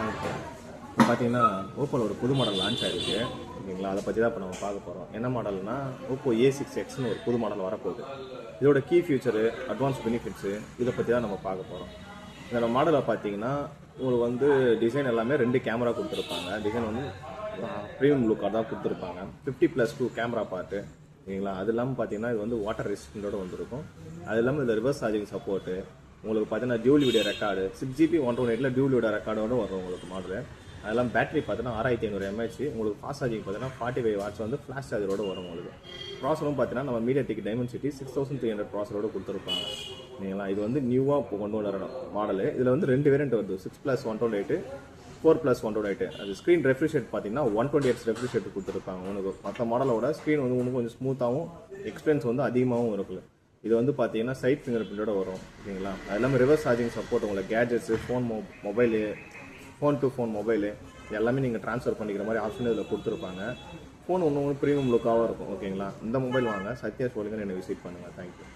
இப்போ பார்த்தீங்கன்னா ஓப்போவில் ஒரு புது மாடல் லான்ச் ஆகிருக்கு ஓகேங்களா. அதை பற்றி தான் இப்போ நம்ம பார்க்க போகிறோம். என்ன மாடல்னா ஓப்போ A6Xன்னு ஒரு புது மாடல் வரப்போகுது. இதோட கீ ஃபியூச்சரு, அட்வான்ஸ் பெனிஃபிட்ஸு இதை பற்றி தான் நம்ம பார்க்க போகிறோம். இந்த மாடலை பார்த்தீங்கன்னா டிசைன் எல்லாமே 2 கேமரா கொடுத்துருப்பாங்க. டிசைன் ப்ரீமியம் லுக்காக தான் கொடுத்துருப்பாங்க. 50+2 கேமரா பார்ட்டு ஓகேங்களா. அது இல்லாமல் பார்த்தீங்கன்னா இது வாட்டர் ரெசிஸ்டண்டோட வந்திருக்கும். அது இல்லாமல் இதில் ரிவர்ஸ் சார்ஜிங் சப்போர்ட்டு, உங்களுக்கு பார்த்தீங்கன்னா dual video record 6GB 128 dual video ரெக்கார்டோட வரும் உங்களுக்கு மாடல். அதெல்லாம் பேட்டரி பார்த்தீங்கன்னா 6500 mAh, உங்களுக்கு ஃபாஸ்ட் சார்ஜிங் பார்த்தீங்கன்னா 45 வாட்ஸ் ஃப்ளாஷ் சார்ஜரோட வரும் உங்களுக்கு. ப்ராசரும் பார்த்தீங்கன்னா நம்ம மீடியாடெக் டைமென்சிட்டி 6300 ப்ராசரோட கொடுத்துருப்பாங்க சரிங்களா. இது நியூவாக இப்போ கொண்டு வர மாடலு. இதில் 2 வேரியன்ட் வருது, 6+128, 4+128. அது ஸ்க்ரீன் ரெஃப்ரிஷரேட் பார்த்தீங்கன்னா 120Hz ரெஃப்ரிஷரேட் கொடுத்துருப்பாங்க. உங்களுக்கு மற்ற மாடலோட ஸ்க்ரீன் இன்னும் கொஞ்சம் ஸ்மூத்தாகவும் எக்ஸ்பீரியன்ஸ் அதிகமாகவும் இருக்குது. இது பார்த்தீங்கன்னா சைட் ஃபிங்கர் பிரிண்டோட வரும் ஓகேங்களா. அது இல்லாமல் ரிவர்ஸ் சார்ஜிங் சப்போர்ட், உங்களுக்கு gadgets, mobile, phone to phone mobile எல்லாமே நீங்கள் ட்ரான்ஸ்ஃபர் பண்ணிக்கிற மாதிரி ஆப்ஷன் இதில் கொடுத்துருப்பாங்க. ஃபோன் இன்னும் ப்ரீமியம் லுக்காகவும் இருக்கும் ஓகேங்களா. இந்த மொபைல் வாங்க, சத்யா ஷோலிங்கன்னு என்னை விசிட் பண்ணுங்கள். தேங்க்யூ.